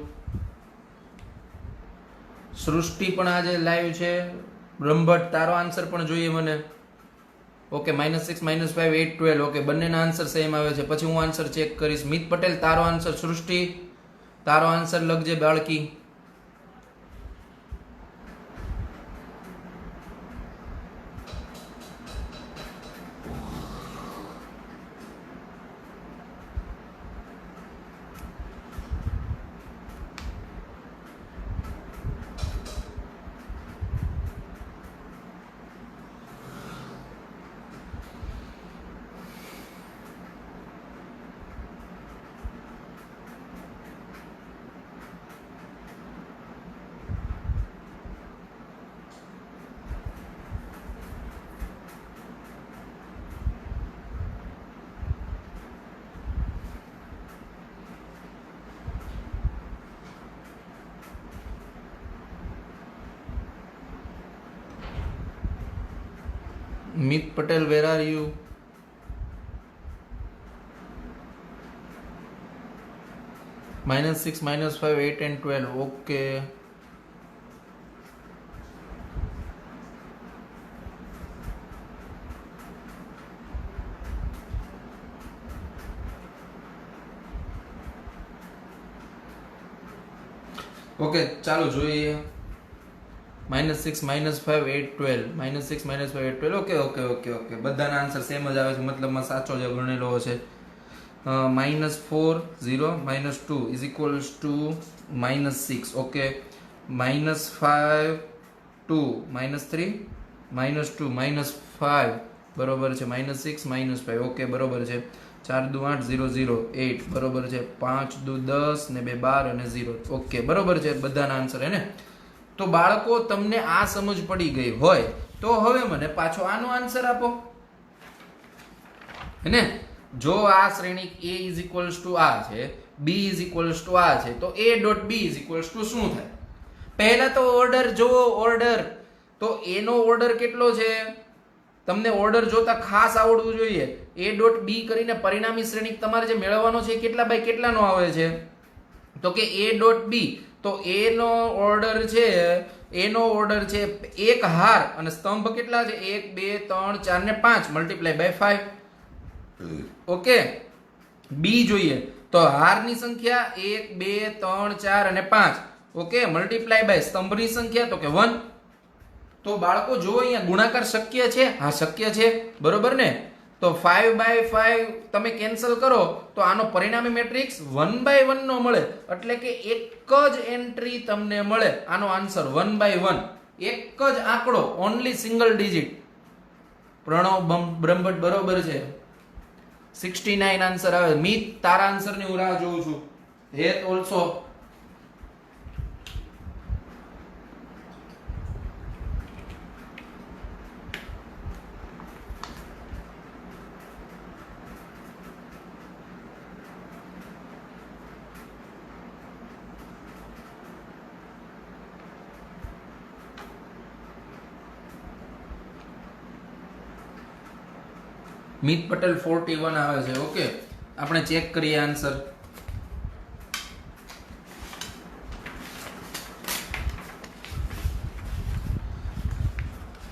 સૃષ્ટિ પણ આજે લાઈવ છે. બ્રહ્મભટ્ટ તારો આન્સર પણ જોઈએ મને. ઓકે, -6 -5 8 12. ઓકે, બંનેના આન્સર સેમ આવે છે. પછી હું આન્સર ચેક કરીશ. મિત પટેલ તારો આન્સર, સૃષ્ટિ તારો આન્સર લખજે બાળકી. Meet Patel, where are you? -6 -5 8 and 12. Okay. Okay, ચાલો જોઈએ. -6 -5 8 12. -6 -5 8 12. ઓકે ઓકે ઓકે ઓકે, બધાના આન્સર સેમ જ આવે છે, મતલબમાં સાચો જ ગણેલો છે. -4 0 -2 is equals to -6. ઓકે, -5 2 -3 -2 -5 બરોબર છે. -6 -5. ઓકે, બરોબર છે. 4 2 8 0 0 8 બરોબર છે. 5 2 10 ને 2 12 અને 0. ઓકે, બરોબર છે બધાના આન્સર હે ને. તો બાળકો, તમને આ સમજ પડી ગઈ હોય તો હવે મને પાછો આનો આન્સર આપો હે ને. જો આ શ્રેણિક a ઇઝ ઇક્વલ્સ ટુ આ છે b ઇઝ ઇક્વલ્સ ટુ આ છે, તો a dot b is equals to શું થાય? પહેલા તો ઓર્ડર જુઓ, ઓર્ડર તો a નો ઓર્ડર કેટલો છે? તમને ઓર્ડર જોતા ખાસ આવડવું જોઈએ. a ડોટ b કરીને પરિણામી શ્રેણિક તમારે જે મેળવવાનો છે એ કેટલા બાય કેટલાનો આવે છે? તો કે a ડોટ b, તો a નો ઓર્ડર છે, a નો ઓર્ડર છે એક હાર અને સ્તંભ કેટલા છે? 1 2 3 4 ને 5 મલ્ટીપ્લાય બાય 5. ઓકે, b જોઈએ તો હારની સંખ્યા 1 2 3 4 અને 5. ઓકે, મલ્ટીપ્લાય બાય સ્તંભની સંખ્યા તો કે 1. તો બાળકો જો અહીંયા ગુણાકાર શક્ય છે? હા શક્ય છે, બરોબર ને? તો 5 બાય 5 તમે કેન્સલ કરો તો આનો પરિણામી મેટ્રિક્સ 1 બાય 1 નો મળે, એટલે કે એક જ એન્ટ્રી તમને મળે. આનો આન્સર 1 બાય 1, એક જ આંકડો, only single digit. Pranav Brahmbhatt બરોબર છે, 69 આન્સર આવે. મિત તારા આન્સરની હું રાહ જોઉં છું. હેત ઓલસો. મિત પટેલ 41 આવે છે. ઓકે, આપણે ચેક કરીએ આન્સર.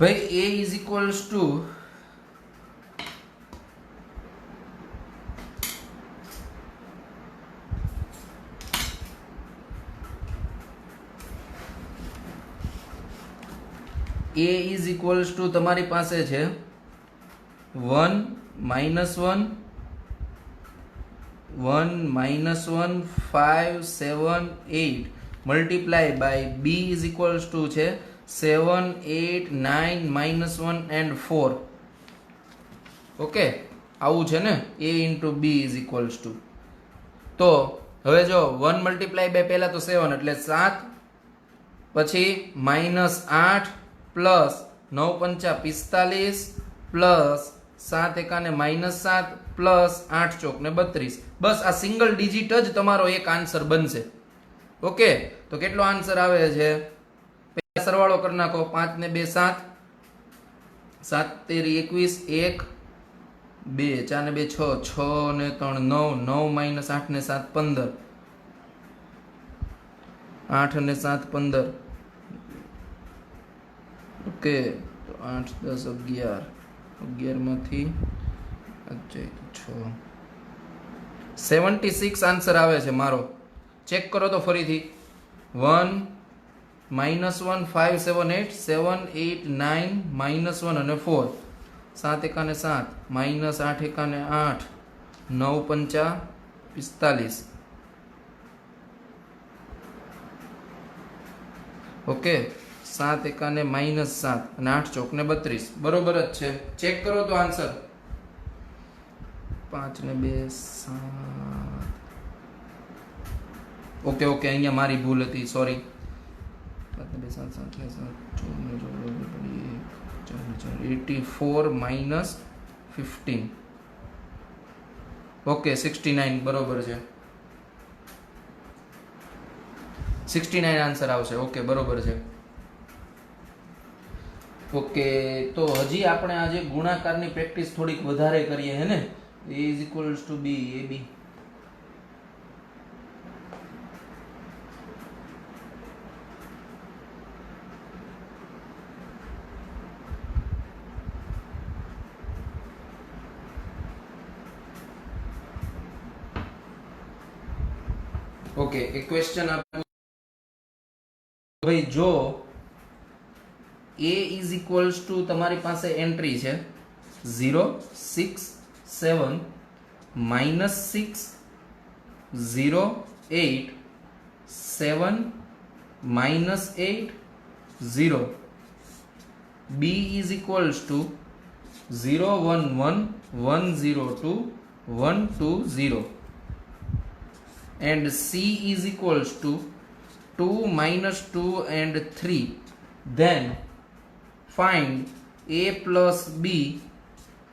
ભાઈ a ઇઝ ઇક્વલ્સ ટુ તમારી પાસે છે 1 -1 1 -1 5 7 8 multiply by b is equals to છે 7 8 9 -1 and 4. ઓકે, આવું છે ને, a into b is equals two. તો હવે જો 1 મલ્ટીપ્લાય બાય પહેલા તો 7 એટલે 7, પછી -8 પ્લસ 9 પંચા 45 પ્લસ 7 એકાને -7 પ્લસ 8 ચોક ને 32. બસ આ સિંગલ ડિજિટ જ તમારો એક આન્સર બનશે. ઓકે, તો કેટલો આન્સર આવે છે? પહેલા સરવાળો કરી નાખો. 5 ને 2 7, 7 તેરી 21, 1 2 4 ને 2 6, 6 ને 3 9, 9 -8 ને 7 15, 8 અને 7 15. ઓકે, તો 8 10 11, 11 માંથી 6 76 આન્સર આવે છે મારો. ચેક કરો તો ફરીથી. 1 -1 5 7 8 7 8 9 -1 અને 4, 7 એકાને 7 -8 એકાને 8 9 પંચા 45. ઓકે, 7 એકાને -7 અને 8 ચોક ને 32. બરોબર જ છે. ચેક કરો તો આન્સર. 5 ને 2 7. ઓકે ઓકે, અહીંયા મારી ભૂલ હતી, સોરી. 5 ને 2 7 7 ને 7 84 -15. ઓકે, 69 બરોબર છે. 69 આન્સર આવશે. ઓકે, બરોબર છે. ઓકે, તો હજી આપણે આજે ગુણાકારની પ્રેક્ટિસ થોડીક વધારે કરીએ હે ને. a is equals two b, ab. Okay, એક ક્વેશ્ચન આપ્યું ભાઈ. જો a ઇઝ ઇક્વલ્સ ટુ તમારી પાસે એન્ટ્રી છે 0 6 7 -6 0 8 7 -8 0. b is equals to 0 1 1 1 0 2 1 2 0 and c is equals to 2 -2 and 3. Then find a plus b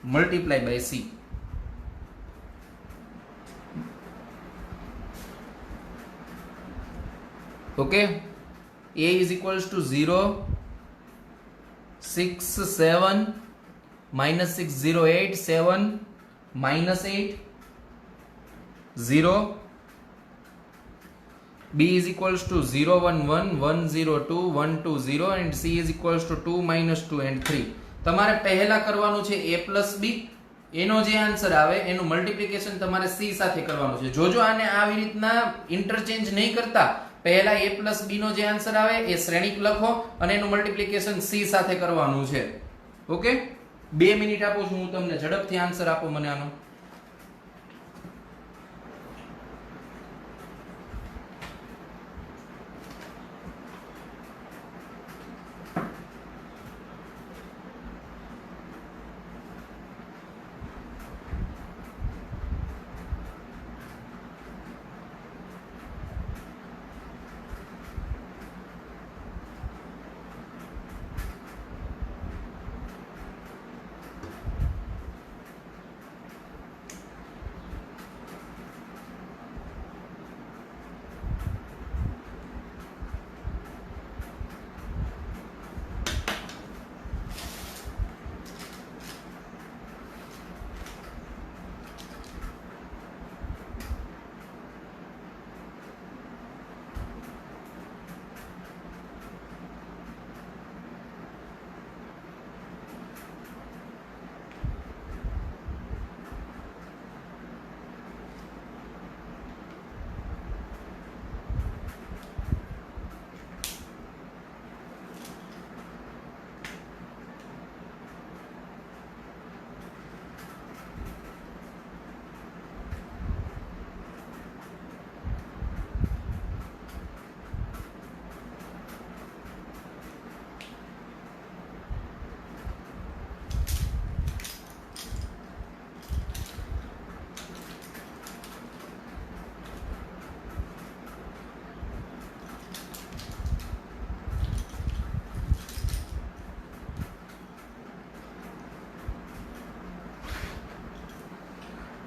multiply by c. Okay, a is equals to 0 6 7 minus 6 0 8 7 minus 8 0. b is equals to 0 1 1 1 0 2 1 2 0 and c is equals to 2 minus 2 and 3. તમારે પહેલા કરવાનું છે a plus b, એનો જે આન્સર આવે એનું મલ્ટીપ્લિકેશન તમારે c સાથે કરવાનું છે. જોજો આને આવી રીતના ઇન્ટરચેન્જ નહીં કરતા, પહેલા a plus b નો જે આન્સર આવે એ શ્રેણિક લખો અને એનું મલ્ટીપ્લિકેશન c સાથે કરવાનું છે. ઓકે, 2 મિનિટ આપું છું હું તમને, ઝડપથી આન્સર આપો મને આનો.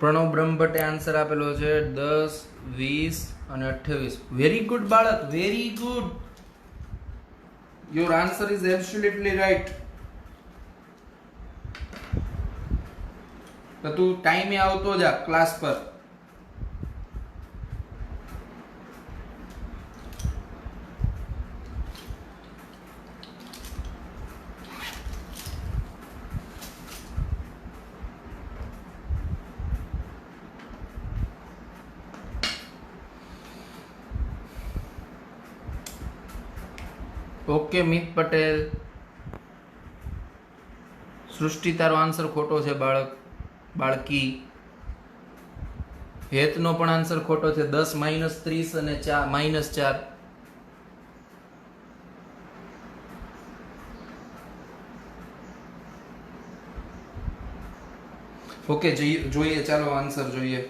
પ્રણવ બ્રહ્મભટ્ટે આન્સર આપેલો છે 10 20 અને 28. વેરી ગુડ બાળક, very good, your answer is absolutely right. તો તું ટાઈમે આવતો જા ક્લાસ પર. ઓકે મિત પટેલ. સૃષ્ટિ તારો આન્સર ખોટો છે બાળક, બાળકી. હેતનો પણ આન્સર ખોટો છે. 10 માઇનસ 30 અને માઇનસ 4. ઓકે, જોઈએ, ચાલો આન્સર જોઈએ.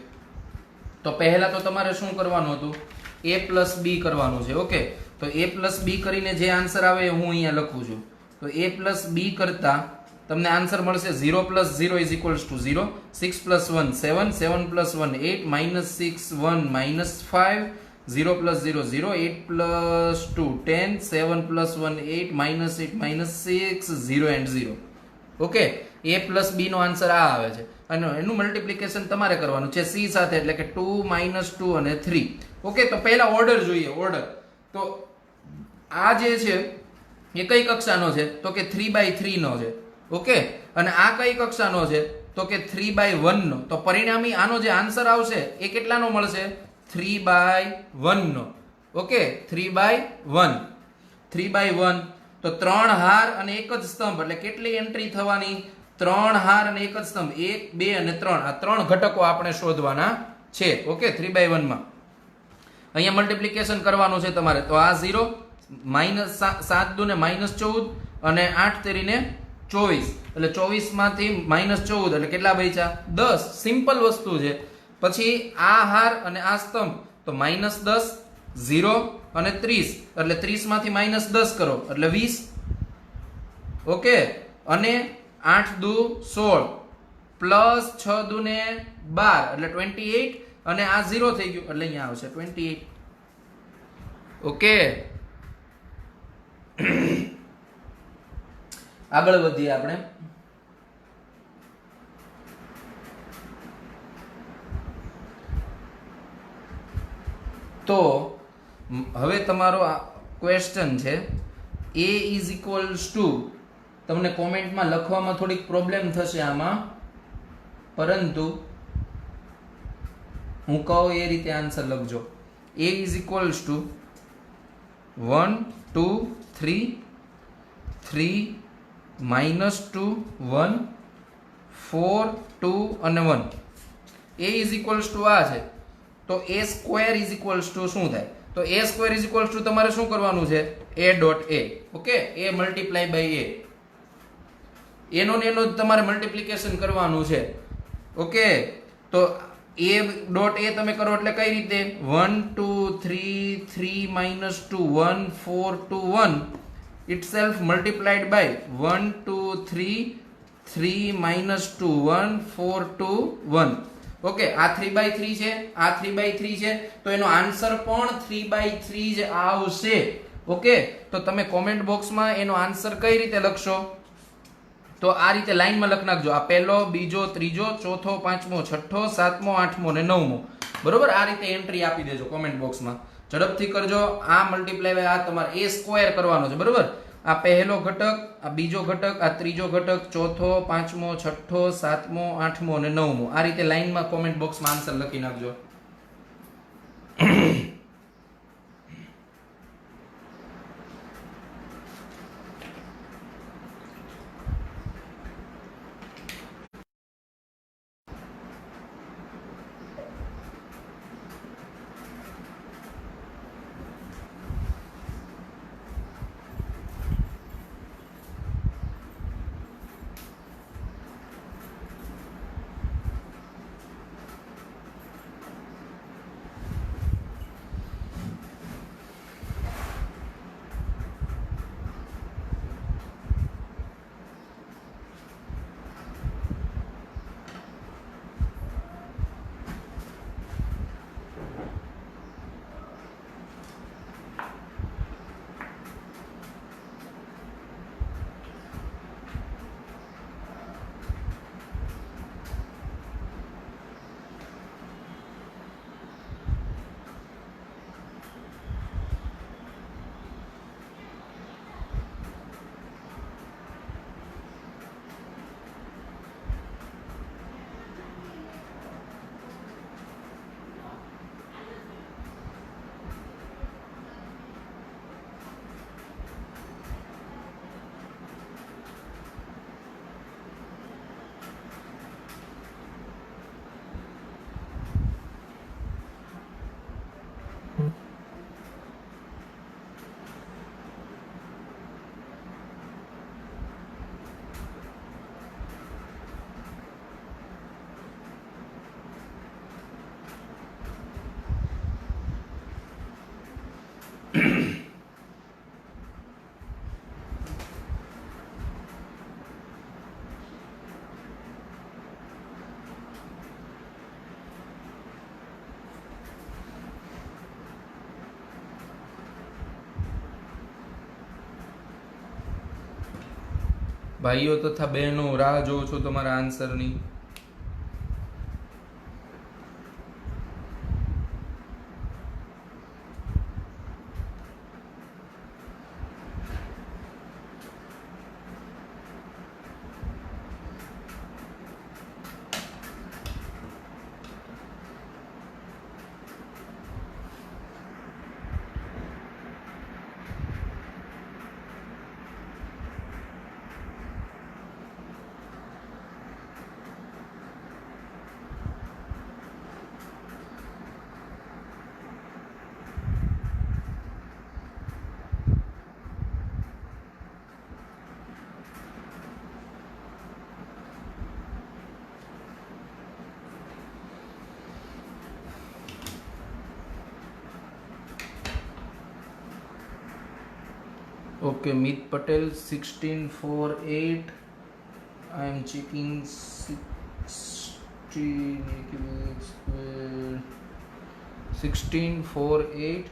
તો પહેલા તો તમારે શું કરવાનું હતું, a પ્લસ b કરવાનું છે. ઓકે, તો a પ્લસ b કરીને જે આન્સર આવે હું અહીંયા લખું છું. તો a પ્લસ b કરતા તમને આન્સર મળશે 0 plus 0 is equals to 0, 6 plus 1 7, 7 plus 1 8, minus 6 1 minus 5, 0 plus 0 0, 8 plus 2 10, 7 plus 1 8, minus 8 minus 6, 0 and 0. Okay, a plus b નો આન્સર આ આવે છે અને એનું મલ્ટીપ્લિકેશન તમારે કરવાનું છે c સાથે, એટલે કે 2 માઇનસ 2 અને 3. ઓકે, તો પહેલા ઓર્ડર જોઈએ. ઓર્ડર તો આ જે છે એ કઈ કક્ષાનો છે, તો કે 3/3 નો છે. ઓકે, અને આ કઈ કક્ષાનો છે, તો કે 3/1 નો. તો પરિણામી આનો જે આન્સર આવશે એ કેટલાનો મળશે, 3/1 નો. ઓકે, 3/1. 3/1 તો 3 હાર અને એક જ સ્તંભ, એટલે કેટલી એન્ટ્રી થવાની, 3 હાર અને એક જ સ્તંભ, 1 2 અને 3. આ 3 ઘટકો આપણે શોધવાના છે. ઓકે, 3/1 માં અહીંયા મલ્ટીપ્લિકેશન કરવાનું છે તમારે. તો આ 0, માઇનસ 7 દુ ને માઇનસ 14 અને 8 તેરીને 24, એટલે 24 માંથી માઇનસ 14 એટલે કેટલા બચ્યા, 10. સિમ્પલ વસ્તુ છે. પછી આ હાર અને આ સ્તંભ, તો માઇનસ 10, 0 અને 30, એટલે 30 માંથી માઇનસ 10 કરો એટલે 20. ઓકે, અને 8 દુ 16 પ્લસ 6 દુ ને 12 એટલે 28, અને આ 0 થઈ ગયું એટલે અહીંયા આવશે 28. ઓકે, આગળ વધીએ આપણે. તો હવે તમારો ક્વેશ્ચન છે a ઇઝ ઇક્વલ્સ ટુ, તમને કોમેન્ટમાં લખવામાં થોડીક પ્રોબ્લેમ થશે આમાં, પરંતુ હું કહું એ રીતે આન્સર લખજો. a ઇઝ ઇક્વલ્સ ટુ 1 2 3 3 -2 1 4 2 અને 1. a ઇઝ ઇક્વલ્સ ટુ આ છે, તો a square is equals to શું થાય? તો a square is equals to તમારે શું કરવાનું છે? a dot a. Okay, a multiply by a, એનો ને એનો તમારે મલ્ટીપ્લિકેશન કરવાનું છે. ઓકે, તો a ડોટ a તમે કરો એટલે કઈ રીતે? 1 2 3 3 -2 1 4 2 1 itself multiplied by 1 2 3 3 -2 1 4 2 1. ઓકે, આ 3/3 છે, આ 3/3 છે, તો એનો આન્સર પણ 3/3 જ આવશે. ઓકે, તો તમે કોમેન્ટ બોક્સમાં એનો આન્સર કઈ રીતે લખશો? તો આ રીતે લાઈનમાં લખ નાખજો. આ પહેલો, બીજો, ત્રીજો, ચોથો, પાંચમો, છઠ્ઠો, સાતમો, આઠમો ને નવમો. બરોબર, આ રીતે એન્ટ્રી આપી દેજો કોમેન્ટ બોક્સમાં. ઝડપથી કરજો. આ મલ્ટીપ્લાય બાય આ તમારે a સ્ક્વેર કરવાનો છે. બરોબર, આ પહેલો ઘટક, આ બીજો ઘટક, આ ત્રીજો ઘટક, ચોથો, પાંચમો, છઠ્ઠો, સાતમો, આઠમો અને નવમો. આ રીતે લાઈનમાં કોમેન્ટ બોક્સમાં આન્સર લખી નાખજો. ભાઈઓ તથા બહેનો, રાહ જોઉં છું તમારા આન્સરની. Okay, Meet Patel 1648. I am checking 1648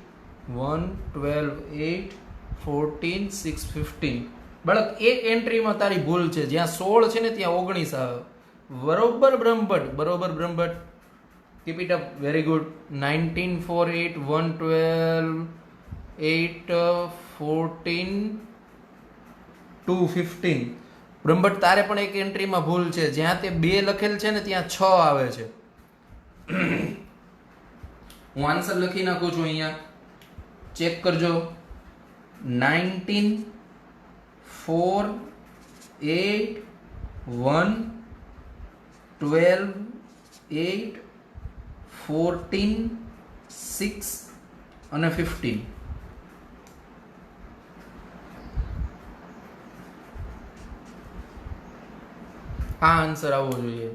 1 12 8 14 6 15. બાળક એક એન્ટ્રીમાં તારી ભૂલ છે, જ્યાં 16 છે ને ત્યાં 19 આવે. બરોબર બ્રહ્મભટ્ટ, બરોબર Brahmbhatt. Keep it up, very good. 19 4 8 1 12 8 14 2 15. Brahmbhatt તારે પણ એક એન્ટ્રીમાં ભૂલ છે, જ્યાં તે 2 લખેલ છે ને ત્યાં 6 આવે છે. હું આન્સર લખી નાખું છું અહીંયા, ચેક કરજો. 19 4 8 1 12 8 14 6 અને 15. આ આન્સર આવવો જોઈએ.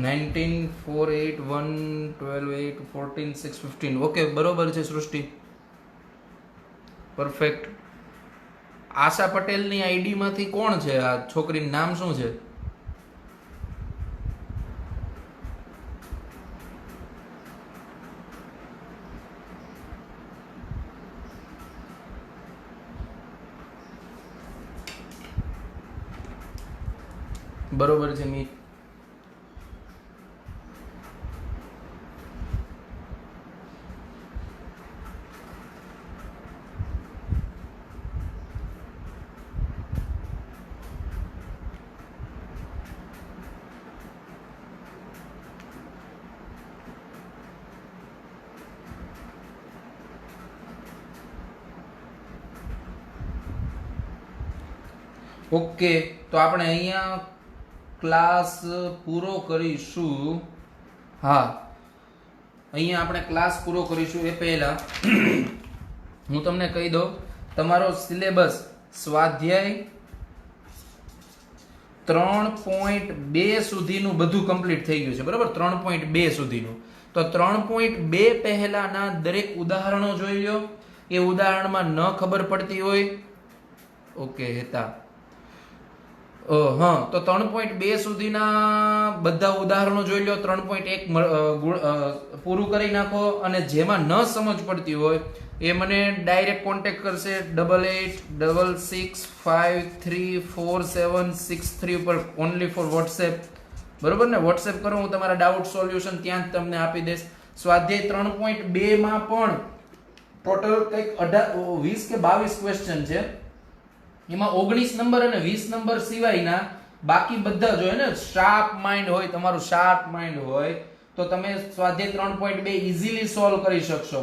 નાઇન્ટીન 4 8 1 12 8 14 6 15. ઓકે, બરોબર છે સૃષ્ટિ, પરફેક્ટ. આશા પટેલની આઈડી માંથી કોણ છે આ છોકરીનું નામ શું છે? બરોબર છે મી. ઓકે, તો આપણે અહીંયા ક્લાસ પૂરો કરીશું. હા, અહીંયા આપણે ક્લાસ પૂરો કરીશું એ પહેલા હું તમને કહી દઉં, તમારો સિલેબસ સ્વાધ્યાય 3.2 સુધીનું બધું કમ્પ્લીટ થઈ ગયું છે, બરાબર? 3.2 સુધીનું. તો 3.2 પહેલાના દરેક ઉદાહરણો જોઈ લો. એ ઉદાહરણમાં ન ખબર પડતી હોય, ઓકે હેતા, હા, તો 3.2 સુધીના બધા ઉદાહરણો જોઈ લો. 3.1 પૂરું કરી નાખો, અને જેમાં ન સમજ પડતી હોય એ મને ડાયરેક્ટ કોન્ટેક્ટ કરશે 8886534763 ઉપર, ઓનલી ફોર વોટ્સએપ, બરોબર ને? વોટ્સએપ કરો, હું તમારા ડાઉટ સોલ્યુશન ત્યાં જ તમને આપી દઈશ. સ્વાધ્યાય 3.2 માં પણ ટોટલ કંઈક 20 કે 22 ક્વેશ્ચન છે. એમાં 19 નંબર અને 20 નંબર સિવાયના બાકી બધા જો ને શાર્પ માઇન્ડ હોય, તમારું શાર્પ માઇન્ડ હોય તો તમે સ્વાધ્યાય 3.2 ઇઝીલી સોલ્વ કરી શકશો.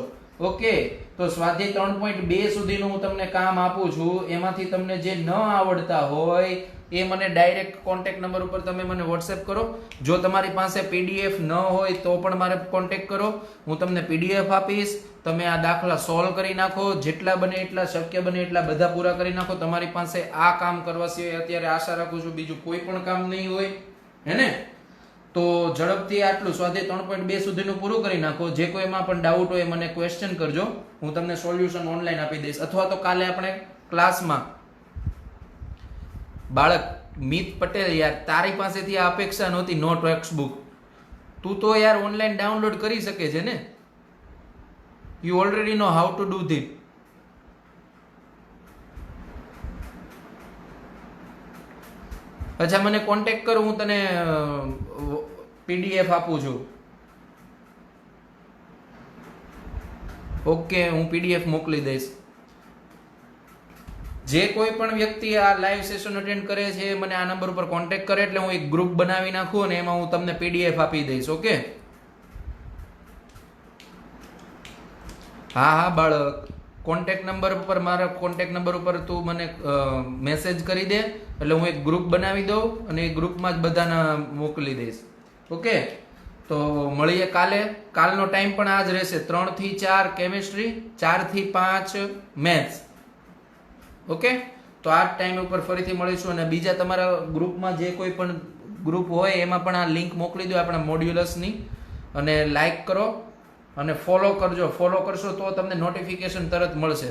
ઓકે, તો સ્વાધ્યાય 3.2 સુધીનું હું તમને કામ આપું છું. એમાંથી તમને જે ન આવડતા હોય એ મને ડાયરેક્ટ કોન્ટેક્ટ નંબર ઉપર તમે મને વોટ્સએપ કરો. જો તમારી પાસે પીડીએફ ન હોય તો પણ મારે કોન્ટેક્ટ કરો, હું તમને પીડીએફ આપીશ. તમે આ દાખલા સોલ્વ કરી નાખો, જેટલા બને એટલા, શક્ય બને એટલા બધા પૂરા કરી નાખો. તમારી પાસે આ કામ કરવા સિવાય અત્યારે આશા રાખું છું બીજું કોઈ પણ કામ નહીં હોય, હે ને? તો ઝડપથી આટલું સ્વાધ્યાય 3.2 સુધીનું પૂરું કરી નાખો. જે કોઈમાં પણ ડાઉટ હોય મને ક્વેશ્ચન કરજો, હું તમને સોલ્યુશન ઓનલાઈન આપી દઈશ. અથવા તો કાલે આપણે ક્લાસમાં, બાળક મિત પટેલ, યાર તારી પાસેથી આ અપેક્ષા નહોતી, નો ટેક્સ્ટ બુક. તું તો યાર ઓનલાઈન ડાઉનલોડ કરી શકે છે ને? You already know how to do that. અચ્છા, મને કોન્ટેક્ટ કરો, હું તને પીડીએફ આપું છું. ઓકે, હું પીડીએફ મોકલી દઈશ. જે કોઈ પણ વ્યક્તિ આ લાઈવ સેશન અટેન્ડ કરે છે મને આ નંબર ઉપર કોન્ટેક્ટ કરે એટલે હું એક ગ્રુપ બનાવી નાખું અને એમાં હું તમને પીડીએફ આપી દઈશ. ઓકે, હા હા બાળક, કોન્ટેક્ટ નંબર ઉપર, મારા કોન્ટેક્ટ નંબર ઉપર તું મને મેસેજ કરી દે એટલે હું એક ગ્રુપ બનાવી દઉં અને એ ગ્રુપમાં જ બધાને મોકલી દઈશ. ઓકે, તો મળીએ કાલે. કાલનો ટાઈમ પણ આ જ રહેશે, 3 થી 4 કેમિસ્ટ્રી, 4 થી 5 મેથ્સ. ઓકે, તો આ ટાઈમ ઉપર ફરીથી મળીશું. અને બીજા તમારા ગ્રુપમાં જે કોઈ પણ ગ્રુપ હોય એમાં પણ આ લિંક મોકલી દો આપણા મોડ્યુલસની, અને લાઈક કરો અને ફોલો કરજો. ફોલો કરશો તો તમને નોટિફિકેશન તરત મળશે.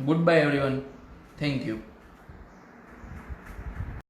Good bye everyone. Thank you.